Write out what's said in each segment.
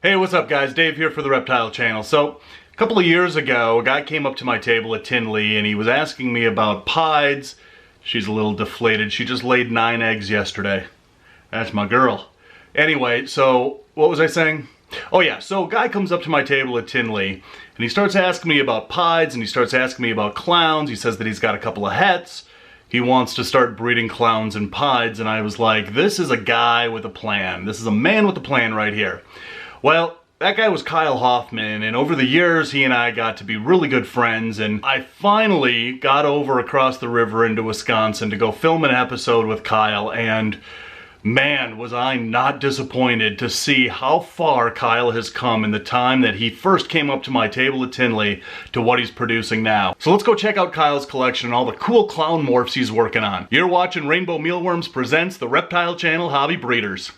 Hey, what's up guys? Dave here for the Reptile Channel. So, a couple of years ago, a guy came up to my table at Tinley and he was asking me about pieds. She's a little deflated. She just laid 9 eggs yesterday. That's my girl. Anyway, so, what was I saying? Oh yeah, so a guy comes up to my table at Tinley and he starts asking me about pieds and he starts asking me about clowns. He says that he's got a couple of hets. He wants to start breeding clowns and pieds, and I was like, this is a guy with a plan. This is a man with a plan right here. Well, that guy was Kyle Hoffman, and over the years he and I got to be really good friends, and I finally got over across the river into Wisconsin to go film an episode with Kyle, and man, was I not disappointed to see how far Kyle has come in the time that he first came up to my table at Tinley to what he's producing now. So let's go check out Kyle's collection and all the cool clown morphs he's working on. You're watching Rainbow Mealworms presents the Reptile Channel Hobby Breeders.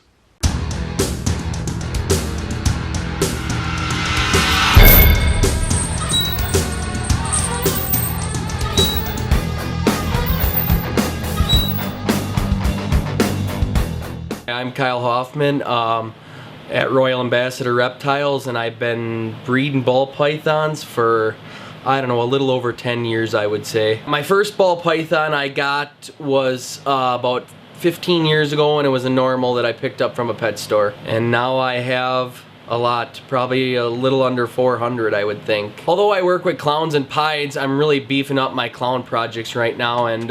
I'm Kyle Hoffman at Royal Ambassador Reptiles, and I've been breeding ball pythons for, I don't know, a little over 10 years, I would say. My first ball python I got was about 15 years ago, and it was a normal that I picked up from a pet store. And now I have a lot, probably a little under 400, I would think. Although I work with clowns and pieds, I'm really beefing up my clown projects right now, and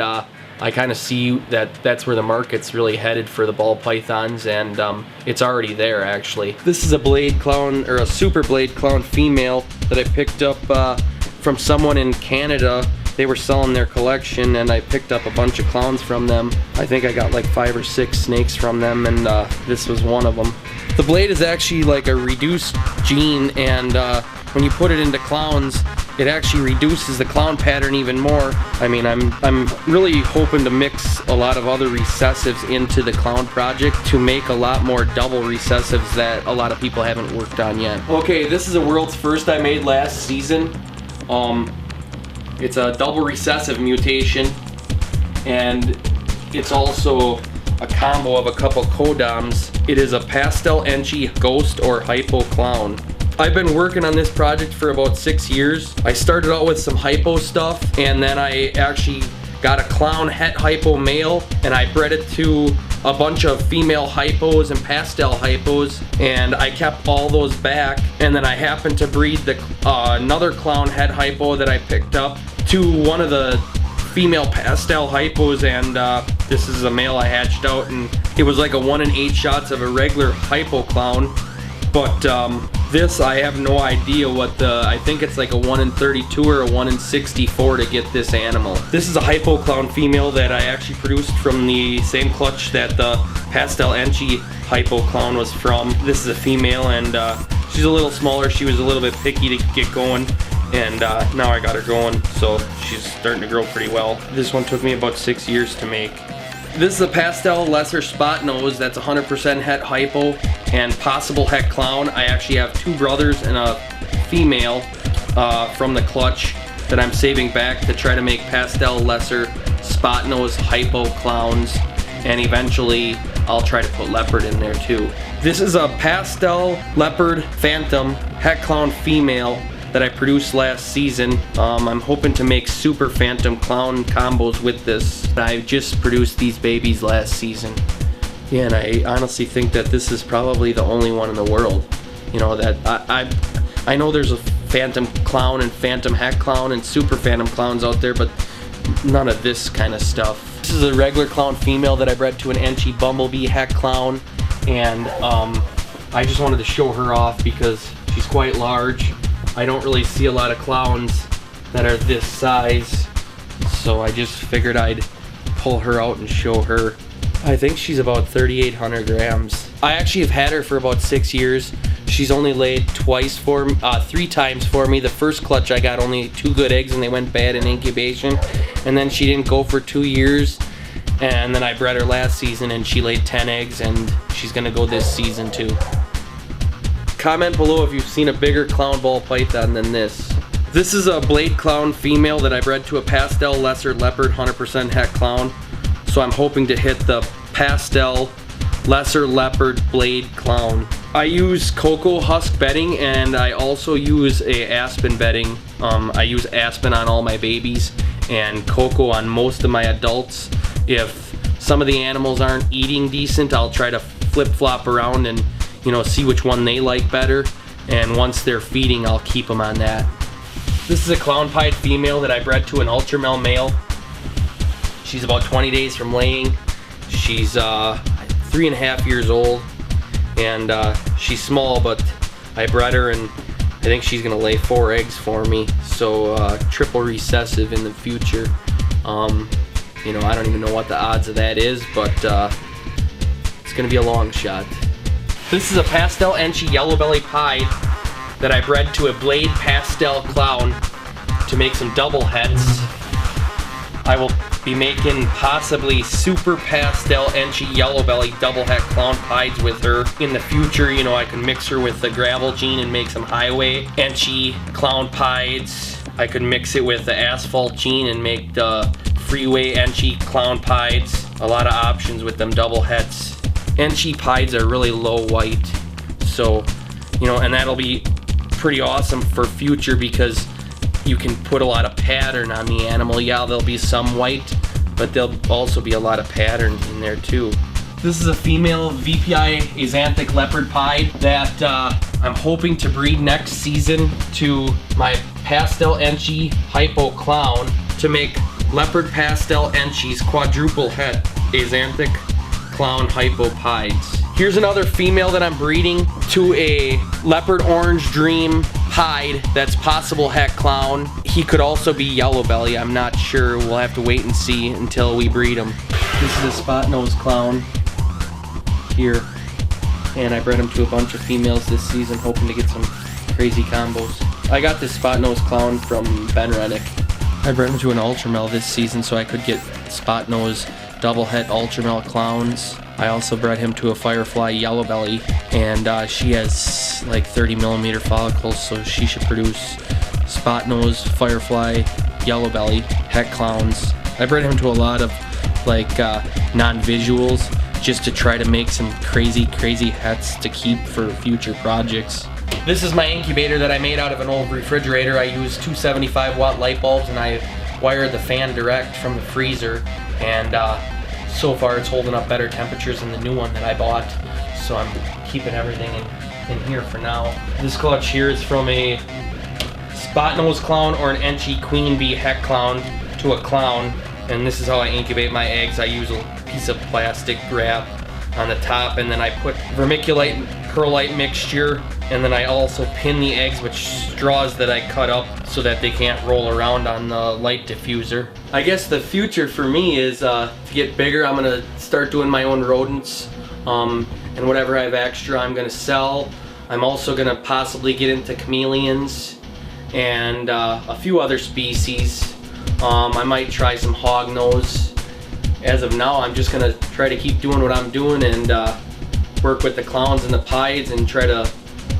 I kind of see that that's where the market's really headed for the ball pythons, and it's already there actually. This is a blade clown, or a super blade clown female that I picked up from someone in Canada. They were selling their collection and I picked up a bunch of clowns from them. I think I got like 5 or 6 snakes from them, and this was one of them. The blade is actually like a reduced gene, and when you put it into clowns, it actually reduces the clown pattern even more. I mean, I'm really hoping to mix a lot of other recessives into the clown project to make a lot more double recessives that a lot of people haven't worked on yet. Okay, this is a world's first I made last season. It's a double recessive mutation, and it's also a combo of a couple codoms. It is a pastel enchi ghost or hypo clown. I've been working on this project for about 6 years. I started out with some hypo stuff, and then I actually got a clown het hypo male, and I bred it to a bunch of female hypos and pastel hypos, and I kept all those back. And then I happened to breed the another clown het hypo that I picked up to one of the female pastel hypos, and this is a male I hatched out, and it was like a 1 in 8 shots of a regular hypo clown. But this, I have no idea what the, I think it's like a 1 in 32 or a 1 in 64 to get this animal. This is a hypo clown female that I actually produced from the same clutch that the pastel enchi hypo clown was from. This is a female, and she's a little smaller. She was a little bit picky to get going, and now I got her going, so she's starting to grow pretty well. This one took me about 6 years to make. This is a pastel lesser spot nose that's 100% het hypo and possible het clown. I actually have 2 brothers and a female from the clutch that I'm saving back to try to make pastel lesser spot nose hypo clowns, and eventually I'll try to put leopard in there too. This is a pastel leopard phantom het clown female that I produced last season. I'm hoping to make super phantom clown combos with this. I just produced these babies last season. Yeah, and I honestly think that this is probably the only one in the world. You know, that I know there's a phantom clown and phantom het clown and super phantom clowns out there, but none of this kind of stuff. This is a regular clown female that I bred to an enchi bumblebee het clown, and I just wanted to show her off because she's quite large. I don't really see a lot of clowns that are this size, so I just figured I'd pull her out and show her. I think she's about 3,800 grams. I actually have had her for about 6 years. She's only laid 3 times for me. The first clutch I got only 2 good eggs and they went bad in incubation, and then she didn't go for 2 years, and then I bred her last season and she laid 10 eggs, and she's gonna go this season too. Comment below if you've seen a bigger clown ball python than this. This is a blade clown female that I bred to a pastel lesser leopard 100% het clown. So I'm hoping to hit the pastel lesser leopard blade clown I use cocoa husk bedding, and I also use a aspen bedding. I use aspen on all my babies and cocoa on most of my adults. If some of the animals aren't eating decent, I'll try to flip-flop around and, you know, see which one they like better. And once they're feeding, I'll keep them on that. This is a clown pied female that I bred to an ultramel male. She's about 20 days from laying. She's 3.5 years old, and she's small, but I bred her, and I think she's gonna lay 4 eggs for me. So triple recessive in the future. You know, I don't even know what the odds of that is, but it's gonna be a long shot. This is a pastel Enchi yellow belly pied that I bred to a blade pastel clown to make some double heads. I will be making possibly super pastel Enchi yellow belly double head clown pieds with her in the future. You know, I can mix her with the gravel gene and make some highway Enchi clown pieds. I could mix it with the asphalt gene and make the freeway Enchi clown pieds. A lot of options with them double heads. Enchi pieds are really low white, so, you know, and that'll be pretty awesome for future because you can put a lot of pattern on the animal. Yeah, there'll be some white, but there'll also be a lot of pattern in there too. This is a female VPI axanthic leopard pied that I'm hoping to breed next season to my pastel Enchi hypo clown to make leopard pastel Enchis quadruple het axanthic clown hypo pieds. Here's another female that I'm breeding to a leopard orange dream pied that's possible het clown. He could also be yellow belly, I'm not sure. We'll have to wait and see until we breed him. This is a spot nose clown here, and I bred him to a bunch of females this season, hoping to get some crazy combos. I got this spot nose clown from Ben Rennick. I bred him to an ultramel this season so I could get spot nose double het ultramel clowns. I also bred him to a firefly yellow belly, and she has like 30 millimeter follicles, so she should produce spot nose firefly yellow belly het clowns. I bred him to a lot of like non-visuals just to try to make some crazy hets to keep for future projects. This is my incubator that I made out of an old refrigerator. I used 275 watt light bulbs, and I wired the fan direct from the freezer, and so far it's holding up better temperatures than the new one that I bought, so I'm keeping everything in here for now. This clutch here is from a spot nose clown or an Enchi queen bee het clown to a clown, and this is how I incubate my eggs. I use a piece of plastic wrap on the top, and then I put vermiculite and perlite mixture, and then I also pin the eggs with straws that I cut up so that they can't roll around on the light diffuser. I guess the future for me is to get bigger. I'm gonna start doing my own rodents, and whatever I have extra I'm gonna sell. I'm also gonna possibly get into chameleons and a few other species. I might try some hognose. As of now, I'm just gonna try to keep doing what I'm doing and work with the clowns and the pieds and try to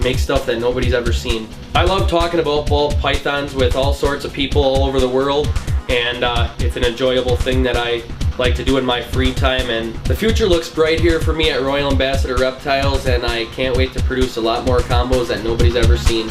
make stuff that nobody's ever seen. I love talking about ball pythons with all sorts of people all over the world, and it's an enjoyable thing that I like to do in my free time, and the future looks bright here for me at Royal Ambassador Reptiles, and I can't wait to produce a lot more combos that nobody's ever seen.